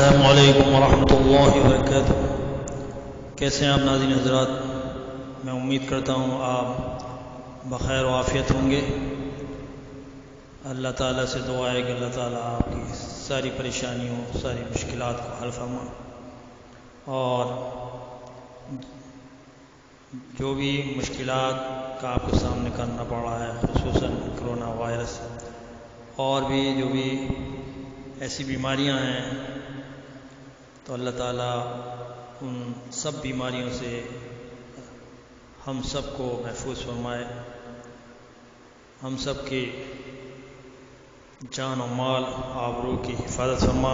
السلام علیکم ورحمۃ اللہ وبرکاتہ۔ کیسے ہیں آپ ناظرین حضرات؟ میں امید کرتا ہوں آپ بخیر و عافیت ہوں گے۔ اللہ تعالیٰ سے دعا ہے کہ اللہ تعالیٰ آپ کی ساری پریشانیوں ساری مشکلات کو حل فرما، اور جو بھی مشکلات کا آپ کے سامنے کرنا پڑ رہا ہے، خصوصاً کرونا وائرس اور بھی جو بھی ایسی بیماریاں ہیں، تو اللہ تعالیٰ ان سب بیماریوں سے ہم سب کو محفوظ فرمائے، ہم سب کی جان و مال آبرو کی حفاظت فرما،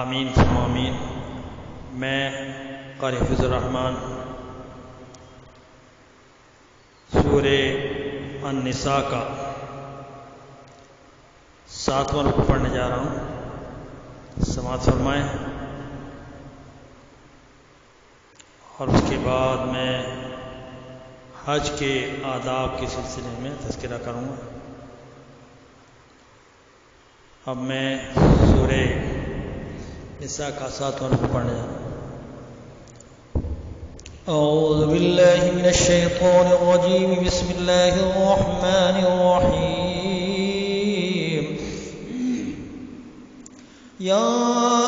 آمین ثم آمین۔ میں قاری حفیظ الرحمن سورہ النساء کا 7واں رکوع پڑھنے جا رہا ہوں، سماعت فرمائیں، اور اس کے بعد میں حج کے آداب کے سلسلے میں تذکرہ کروں گا۔ اب میں سورہ نساء کا 7واں رکوع پڑھنے جا رہا ہوں۔ اعوذ باللہ من الشیطان الرجیم، بسم اللہ الرحمن الرحیم۔ یا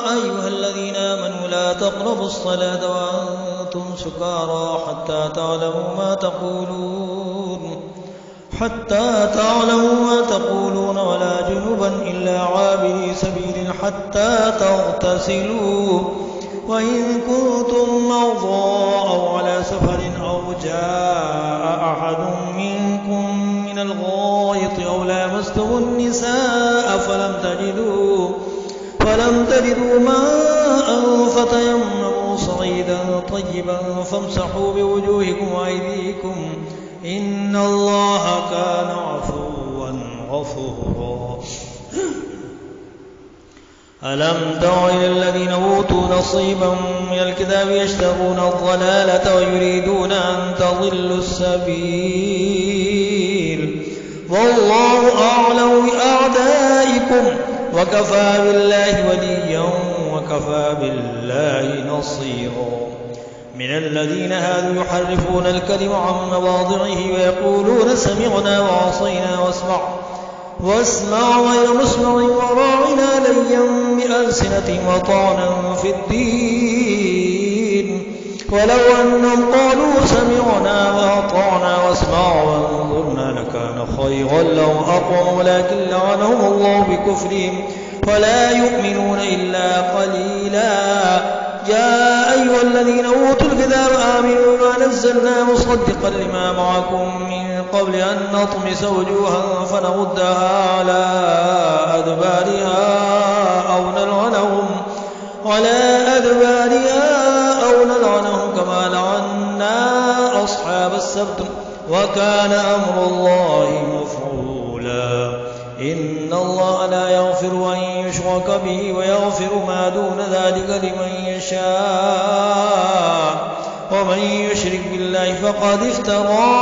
ایھا الذین آمنوا لا تقربوا الصلاة وانتم سکارى حتى تعلموا ما تقولون ولا جنبا إلا عابري سبيل حتى تغتسلوا وإن كنتم مرضى أو على سفر أو جاء أحد منكم من الغائط أو لامستم النساء فلم تجدوا ماء فتيمموا صعيدا طيبا فامسحوا بوجوهكم وأيديكم إن الله كان عفوا غفورا۔ ألم تر إلى الذين أوتوا نصيبا من الكتاب يشترون الضلالة ويريدون أن تضلوا السبيل والله أعلم بأعدائكم وكفى بالله وليا وكفى بالله نصيرا۔ من الذين هادوا يحرفون الكلم عن مواضعه ويقولون سمعنا وعصينا واسمع غير مسمع وراعنا ليا بألسنتهم وطعنا في الدين ولو أنهم قالوا سمعنا وأطعنا واسمع وانظرنا لكان خيرا لهم أقوم، ولكن لعنهم الله بكفرهم فلا يؤمنون إلا قليلا۔ يا أيها الذين أوتوا الكتاب آمنوا بما نزلنا مصدقا لما معكم من قبل أن نطمس وجوها فنردها على أدبارها أو نلعنهم كما لعنا أصحاب السبت وكان أمر الله مفعولا۔ إن الله لا يغفر أن يشرك به ويغفر ما دون ذلك لمن يشاء ومن يشرك بالله فقد افترى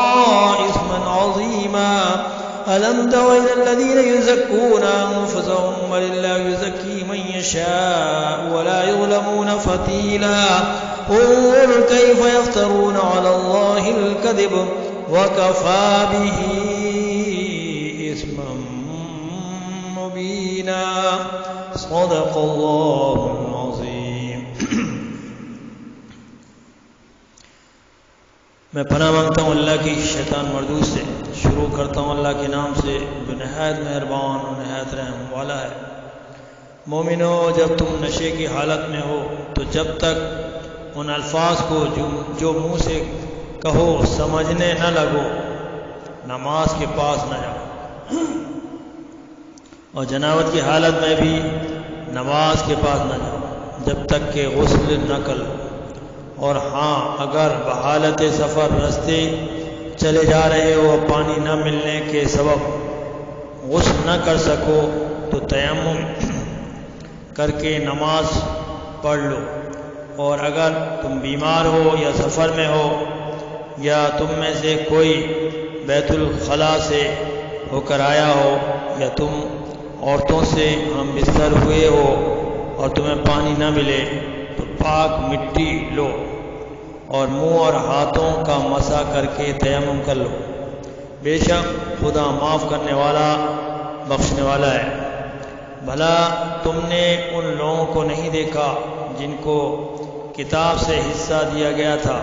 إثما عظيما۔ ألم تر إلى الذين يزكون أنفسهم بل الله يزكي من يشاء ولا يظلمون فتيلا۔ انظر كيف يفترون على الله الكذب وكفى به إثما مبينا۔ صدق اللہ العظیم۔ میں پناہ مانگتا ہوں اللہ کی شیطان مردود سے۔ شروع کرتا ہوں اللہ کے نام سے جو نہایت مہربان اور نہایت رحم والا ہے۔ مومنو، جب تم نشے کی حالت میں ہو تو جب تک ان الفاظ کو جو منہ سے کہو سمجھنے نہ لگو، نماز کے پاس نہ جاؤ، اور جنابت کی حالت میں بھی نماز کے پاس نہ جاؤ جب تک کہ غسل نہ کر لو، اور ہاں اگر بحالت سفر رستے چلے جا رہے ہو، پانی نہ ملنے کے سبب غسل نہ کر سکو تو تیمم کر کے نماز پڑھ لو، اور اگر تم بیمار ہو یا سفر میں ہو یا تم میں سے کوئی بیت الخلا سے ہو کر آیا ہو یا تم عورتوں سے ہم بستر ہوئے ہو اور تمہیں پانی نہ ملے تو پاک مٹی لو اور منہ اور ہاتھوں کا مسح کر کے تیمم کر لو، بے شک خدا معاف کرنے والا بخشنے والا ہے۔ بھلا تم نے ان لوگوں کو نہیں دیکھا جن کو کتاب سے حصہ دیا گیا تھا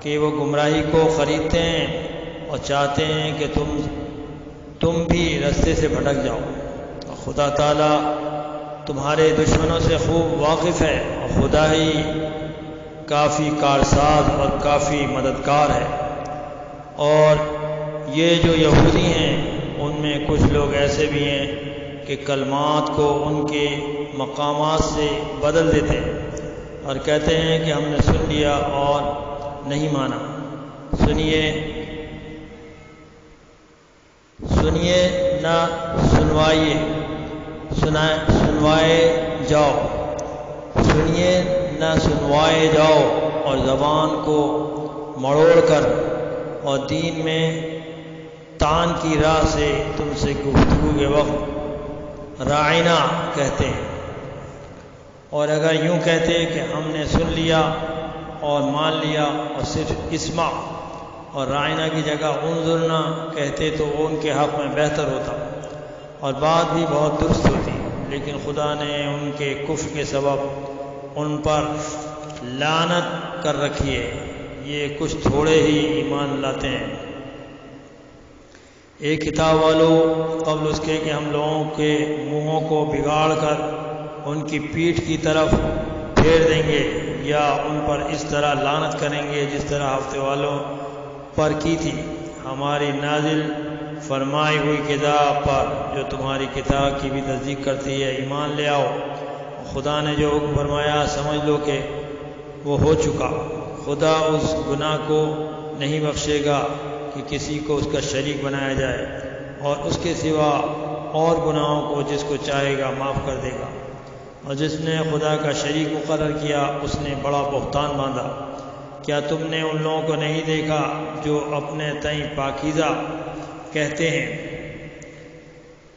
کہ وہ گمراہی کو خریدتے ہیں اور چاہتے ہیں کہ تم بھی رستے سے بھٹک جاؤ، اور خدا تعالیٰ تمہارے دشمنوں سے خوب واقف ہے، اور خدا ہی کافی کارساز اور کافی مددگار ہے۔ اور یہ جو یہودی ہیں ان میں کچھ لوگ ایسے بھی ہیں کہ کلمات کو ان کے مقامات سے بدل دیتے ہیں اور کہتے ہیں کہ ہم نے سن لیا اور نہیں مانا۔ سنیے نہ سنوائے جاؤ، سنیے نہ سنوائے جاؤ، اور زبان کو مڑوڑ کر اور دین میں طعن کی راہ سے تم سے گفتگو کے وقت رائنا کہتے ہیں۔ اور اگر یوں کہتے کہ ہم نے سن لیا اور مان لیا اور صرف اسمع اور رائنا کی جگہ انظرنا کہتے تو وہ ان کے حق میں بہتر ہوتا اور بات بھی بہت درست ہوتی، لیکن خدا نے ان کے کفر کے سبب ان پر لعنت کر رکھی ہے۔ یہ کچھ تھوڑے ہی ایمان لاتے ہیں۔ اے کتاب والو، قبل اس کے کہ ہم لوگوں کے منہوں کو بگاڑ کر ان کی پیٹھ کی طرف پھیر دیں گے یا ان پر اس طرح لعنت کریں گے جس طرح ہفتے والوں پر کی تھی، ہماری نازل فرمائی ہوئی کتاب پر جو تمہاری کتاب کی بھی تصدیق کرتی ہے ایمان لے آؤ۔ خدا نے جو حکم فرمایا سمجھ لو کہ وہ ہو چکا۔ خدا اس گناہ کو نہیں بخشے گا کہ کسی کو اس کا شریک بنایا جائے، اور اس کے سوا اور گناہوں کو جس کو چاہے گا معاف کر دے گا، اور جس نے خدا کا شریک مقرر کیا اس نے بڑا بہتان باندھا۔ کیا تم نے ان لوگوں کو نہیں دیکھا جو اپنے تئیں پاکیزہ کہتے ہیں؟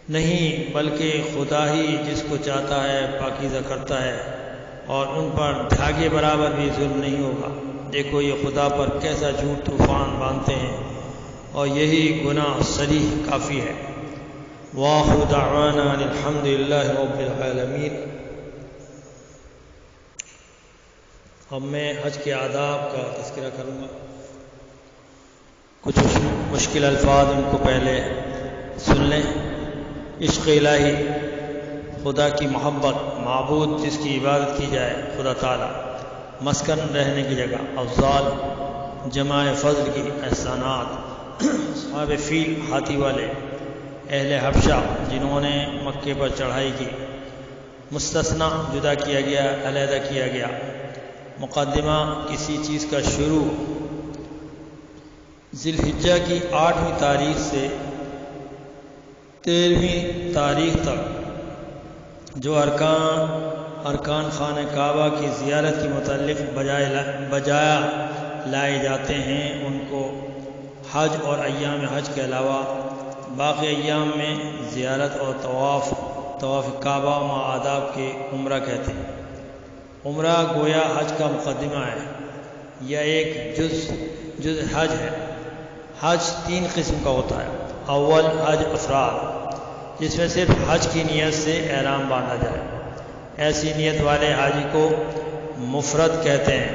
نہیں، بلکہ خدا ہی جس کو چاہتا ہے پاکیزہ کرتا ہے، اور ان پر دھاگے برابر بھی ظلم نہیں ہوگا۔ دیکھو یہ خدا پر کیسا جھوٹ طوفان باندھتے ہیں، اور یہی گناہ صریح کافی ہے۔ وآخر دعوانا ان الحمد للہ رب العالمین۔ اب میں حج کے آداب کا تذکرہ کروں گا۔ کچھ مشکل الفاظ ان کو پہلے سن لیں۔ عشق الہی، خدا کی محبت، معبود جس کی عبادت کی جائے خدا تعالی، مسکن رہنے کی جگہ، افضال جمع فضل کی، احسانات، صحاب فیل ہاتھی والے، اہل حبشہ جنہوں نے مکے پر چڑھائی کی، مستثنی جدا کیا گیا، علیحدہ کیا گیا، مقدمہ کسی چیز کا شروع ذی الحجہ کی 8ویں تاریخ سے 13ویں تاریخ تک جو ارکان خانہ کعبہ کی زیارت کے متعلق بجایا لائے جاتے ہیں ان کو حج اور ایام حج کے علاوہ باقی ایام میں زیارت اور طواف کعبہ ما آداب کے عمرہ کہتے ہیں۔ عمرہ گویا حج کا مقدمہ ہے یا ایک جز حج ہے۔ حج 3 قسم کا ہوتا ہے۔ اول حج افراد، جس میں صرف حج کی نیت سے احرام باندھا جائے، ایسی نیت والے حاجی کو مفرد کہتے ہیں۔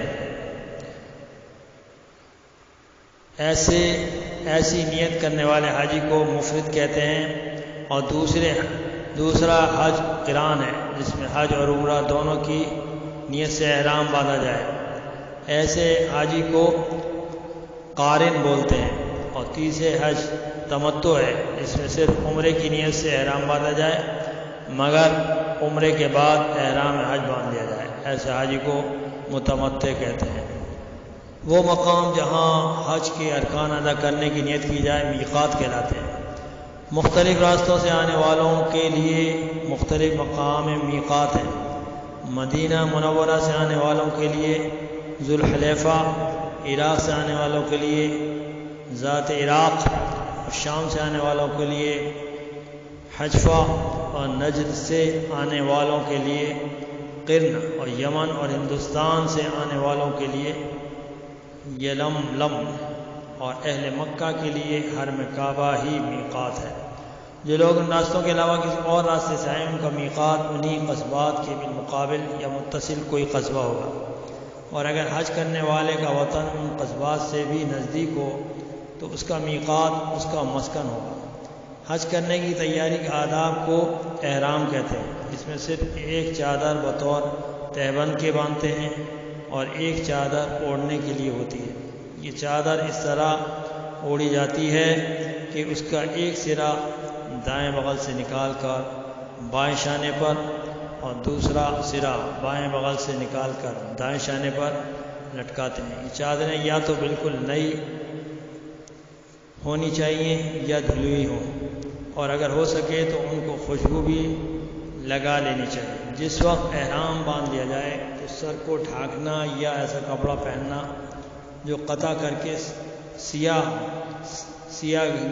ایسی نیت کرنے والے حاجی کو مفرد کہتے ہیں۔ اور دوسرا حج قران ہے، جس میں حج اور عمرہ دونوں کی نیت سے احرام باندھا جائے، ایسے حاجی کو قارن بولتے ہیں۔ اور تیسرے حج تمتع ہے، اس میں صرف عمرے کی نیت سے احرام باندھا جائے مگر عمرے کے بعد احرام حج باندھ دیا جائے، ایسے حاجی کو متمتع کہتے ہیں۔ وہ مقام جہاں حج کے ارکان ادا کرنے کی نیت کی جائے میقات کہلاتے ہیں۔ مختلف راستوں سے آنے والوں کے لیے مختلف مقام میقات ہیں۔ مدینہ منورہ سے آنے والوں کے لیے ذوالحلیفہ، عراق سے آنے والوں کے لیے ذات عراق، اور شام سے آنے والوں کے لیے حجفہ، اور نجد سے آنے والوں کے لیے قرن اور یمن اور ہندوستان سے آنے والوں کے لیے یلملم اور اہل مکہ کے لیے حرم کعبہ ہی میقات ہے۔ جو لوگ ان راستوں کے علاوہ کسی اور راستے سے آئیں ان کا میقات انہی قصبات کے بالمقابل یا متصل کوئی قصبہ ہوگا، اور اگر حج کرنے والے کا وطن ان قصبات سے بھی نزدیک ہو تو اس کا میقات اس کا مسکن ہوگا۔ حج کرنے کی تیاری کے آداب کو احرام کہتے ہیں۔ اس میں صرف ایک چادر بطور تہبند کے باندھتے ہیں اور ایک چادر اوڑھنے کے لیے ہوتی ہے۔ یہ چادر اس طرح اوڑھی جاتی ہے کہ اس کا ایک سرا دائیں بغل سے نکال کر بائیں شانے پر اور دوسرا سرا بائیں بغل سے نکال کر دائیں شانے پر لٹکاتے ہیں۔ یہ چادریں یا تو بالکل نئی ہونی چاہیے یا دھلی ہوئی ہوں، اور اگر ہو سکے تو ان کو خوشبو بھی لگا لینی چاہیے۔ جس وقت احرام باندھ لیا جائے تو سر کو ڈھانکنا یا ایسا کپڑا پہننا جو قطع کر کے سیا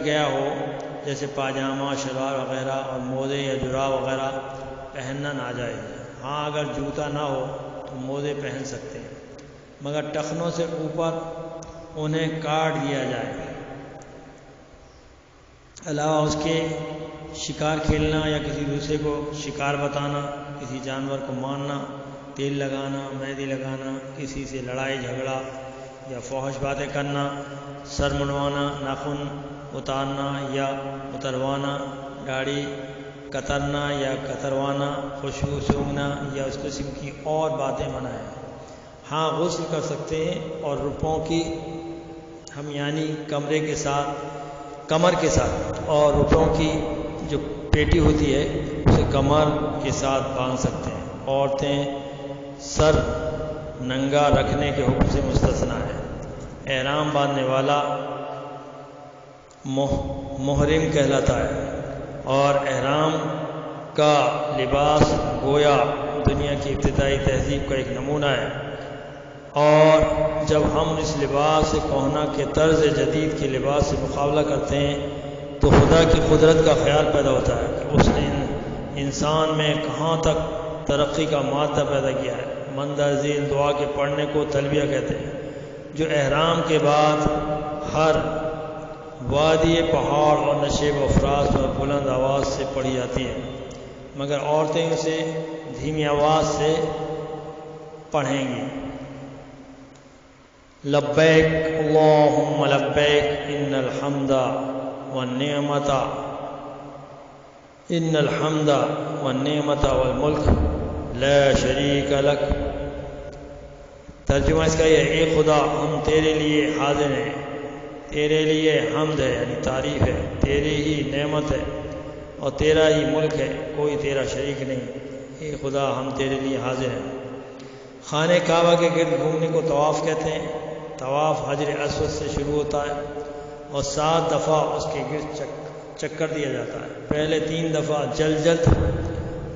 گیا ہو، جیسے پاجامہ، شلوار وغیرہ، اور موزے یا جراب وغیرہ پہننا ناجائز ہے۔ ہاں اگر جوتا نہ ہو تو موزے پہن سکتے ہیں، مگر ٹخنوں سے اوپر انہیں کاٹ دیا جائے۔ علاوہ اس کے شکار کھیلنا یا کسی دوسرے کو شکار بتانا، کسی جانور کو مارنا، تیل لگانا، مہندی لگانا، کسی سے لڑائی جھگڑا یا فحش باتیں کرنا، سر منڈوانا، ناخن اتارنا یا اتروانا، داڑھی کترنا یا کتروانا، خوشبو سونگھنا یا اس قسم کی اور باتیں منع ہیں۔ ہاں غسل کر سکتے ہیں اور روپوں کی ہم یعنی کمر کے ساتھ اور روپوں کی جو پیٹی ہوتی ہے اسے کمر کے ساتھ باندھ سکتے ہیں۔ عورتیں سر ننگا رکھنے کے حکم سے مستثنیٰ ہے۔ احرام باندھنے والا محرم کہلاتا ہے، اور احرام کا لباس گویا دنیا کی ابتدائی تہذیب کا ایک نمونہ ہے، اور جب ہم اس لباس کہنہ کے طرز جدید کے لباس سے مقابلہ کرتے ہیں تو خدا کی قدرت کا خیال پیدا ہوتا ہے کہ اس نے انسان میں کہاں تک ترقی کا مادہ پیدا کیا ہے۔ مندر ذیل دعا کے پڑھنے کو تلبیہ کہتے ہیں، جو احرام کے بعد ہر وادی پہاڑ اور نشیب و افراز پر بلند آواز سے پڑھی جاتی ہے، مگر عورتیں اسے دھیمی آواز سے پڑھیں گی۔ لبیک اللہم لبیک ان الحمد والنعمت والملک لا شریک لک۔ ترجمہ اس کا یہ ہے، اے خدا ہم تیرے لیے حاضر ہیں، تیرے لیے حمد ہے یعنی تعریف ہے، تیری ہی نعمت ہے اور تیرا ہی ملک ہے، کوئی تیرا شریک نہیں۔ اے خدا ہم تیرے لیے حاضر ہیں۔ خانہ کعبہ کے گرد گھومنے کو طواف کہتے ہیں۔ طواف حجر اسود سے شروع ہوتا ہے اور 7 دفعہ اس کے گرد چکر دیا جاتا ہے۔ پہلے 3 دفعہ جلد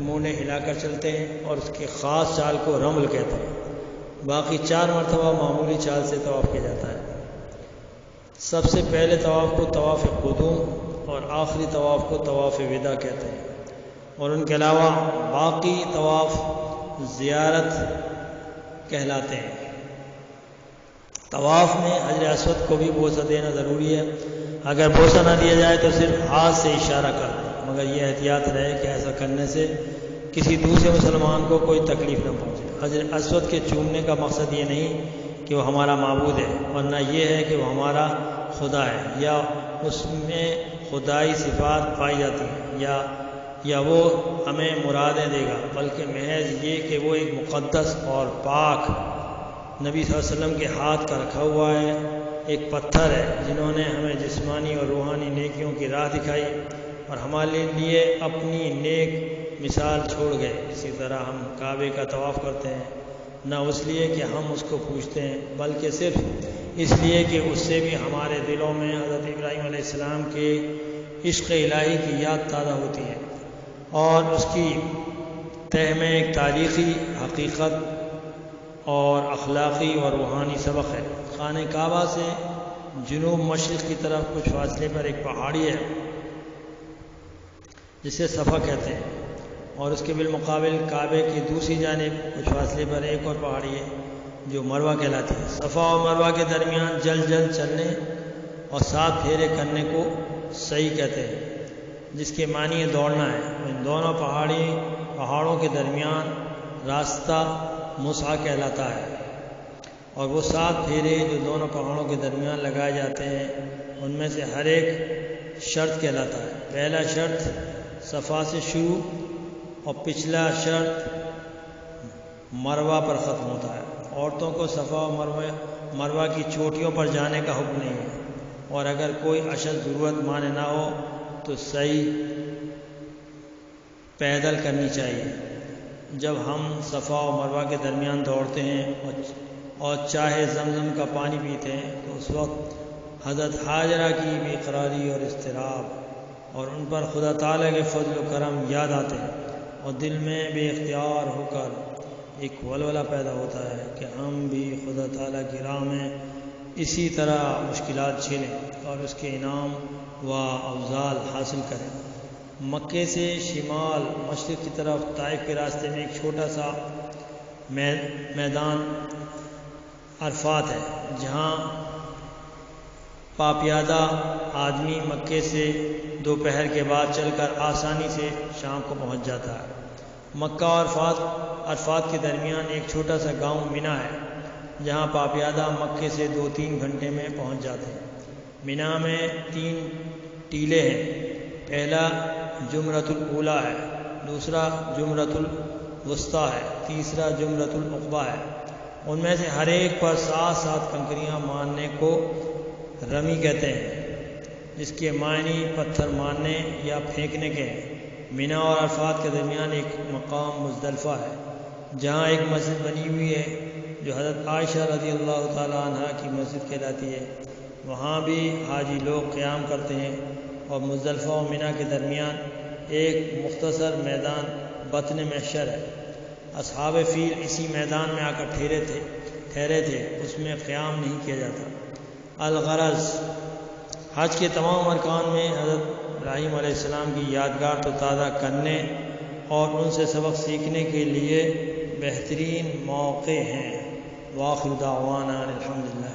مونے ہلا کر چلتے ہیں اور اس کی خاص چال کو رمل کہتے ہیں۔ باقی 4 مرتبہ معمولی چال سے طواف کیا جاتا ہے۔ سب سے پہلے طواف کو طواف قدوم اور آخری طواف کو طواف وداع کہتے ہیں، اور ان کے علاوہ باقی طواف زیارت کہلاتے ہیں۔ طواف میں حجر اسود کو بھی بوسہ دینا ضروری ہے۔ اگر بوسہ نہ دیا جائے تو صرف ہاتھ سے اشارہ کر دیں، مگر یہ احتیاط رہے کہ ایسا کرنے سے کسی دوسرے مسلمان کو کوئی تکلیف نہ پہنچے۔ حجر اسود کے چومنے کا مقصد یہ نہیں کہ وہ ہمارا معبود ہے، اور نہ یہ ہے کہ وہ ہمارا خدا ہے یا اس میں خدائی صفات پائی جاتی ہیں یا وہ ہمیں مرادیں دے گا، بلکہ محض یہ کہ وہ ایک مقدس اور پاک نبی صلی اللہ علیہ وسلم کے ہاتھ کا رکھا ہوا ہے، ایک پتھر ہے جنہوں نے ہمیں جسمانی اور روحانی نیکیوں کی راہ دکھائی اور ہمارے لیے اپنی نیک مثال چھوڑ گئے۔ اسی طرح ہم کعبے کا طواف کرتے ہیں، نہ اس لیے کہ ہم اس کو پوجتے ہیں بلکہ صرف اس لیے کہ اس سے بھی ہمارے دلوں میں حضرت ابراہیم علیہ السلام کے عشق الہی کی یاد تازہ ہوتی ہے، اور اس کی تہ میں ایک تاریخی حقیقت اور اخلاقی اور روحانی سبق ہے۔ خانہ کعبہ سے جنوب مشرق کی طرف کچھ فاصلے پر ایک پہاڑی ہے جسے صفا کہتے ہیں۔ اور اس کے بالمقابل کعبے کی دوسری جانب کچھ فاصلے پر ایک اور پہاڑی ہے جو مروہ کہلاتی ہے۔ صفا اور مروہ کے درمیان جلد جلد چلنے اور 7 پھیرے کرنے کو سعی کہتے ہیں، جس کے معنی دوڑنا ہے۔ ان دونوں پہاڑوں کے درمیان راستہ مسعی کہلاتا ہے، اور وہ 7 پھیرے جو دونوں پہاڑوں کے درمیان لگائے جاتے ہیں ان میں سے ہر ایک شرط کہلاتا ہے۔ پہلا شرط صفا سے شروع اور پچھلا شرط مروہ پر ختم ہوتا ہے۔ عورتوں کو صفا اور مروہ کی چوٹیوں پر جانے کا حکم نہیں ہے، اور اگر کوئی اشد ضرورت مانے نہ ہو تو سعی پیدل کرنی چاہیے۔ جب ہم صفا اور مروہ کے درمیان دوڑتے ہیں اور چاہے زمزم کا پانی پیتے ہیں تو اس وقت حضرت حاجرہ کی بے قراری اور اضطراب اور ان پر خدا تعالیٰ کے فضل و کرم یاد آتے ہیں، اور دل میں بے اختیار ہو کر ایک ولولہ پیدا ہوتا ہے کہ ہم بھی خدا تعالیٰ کی راہ میں اسی طرح مشکلات جھیلیں اور اس کے انعام و افضال حاصل کریں۔ مکے سے شمال مشرق کی طرف طائف کے راستے میں ایک چھوٹا سا میدان عرفات ہے، جہاں پاپیادہ آدمی مکے سے دوپہر کے بعد چل کر آسانی سے شام کو پہنچ جاتا ہے۔ مکہ اور عرفات کے درمیان ایک چھوٹا سا گاؤں مینا ہے، جہاں پاپیادہ مکے سے 2-3 گھنٹے میں پہنچ جاتے ہیں۔ مینا میں 3 ٹیلے ہیں، پہلا جمرۃ الاولیٰ ہے، دوسرا جمرۃ الوسطیٰ ہے، تیسرا جمرۃ العقبیٰ ہے۔ ان میں سے ہر ایک پر 7 کنکریاں مارنے کو رمی کہتے ہیں، جس کے معنی پتھر مارنے یا پھینکنے کے ہیں۔ مینا اور عرفات کے درمیان ایک مقام مزدلفہ ہے، جہاں ایک مسجد بنی ہوئی ہے جو حضرت عائشہ رضی اللہ تعالیٰ عنہ کی مسجد کہلاتی ہے۔ وہاں بھی حاجی لوگ قیام کرتے ہیں، اور مزدلفہ و مینا کے درمیان ایک مختصر میدان بطن محشر ہے۔ اصحاب فیل اسی میدان میں آ کر ٹھہرے تھے، اس میں قیام نہیں کیا جاتا۔ الغرض حج کے تمام ارکان میں حضرت ابراہیم علیہ السلام کی یادگار تو تازہ کرنے اور ان سے سبق سیکھنے کے لیے بہترین موقع ہیں۔ وآخر دعوانا الحمدللہ۔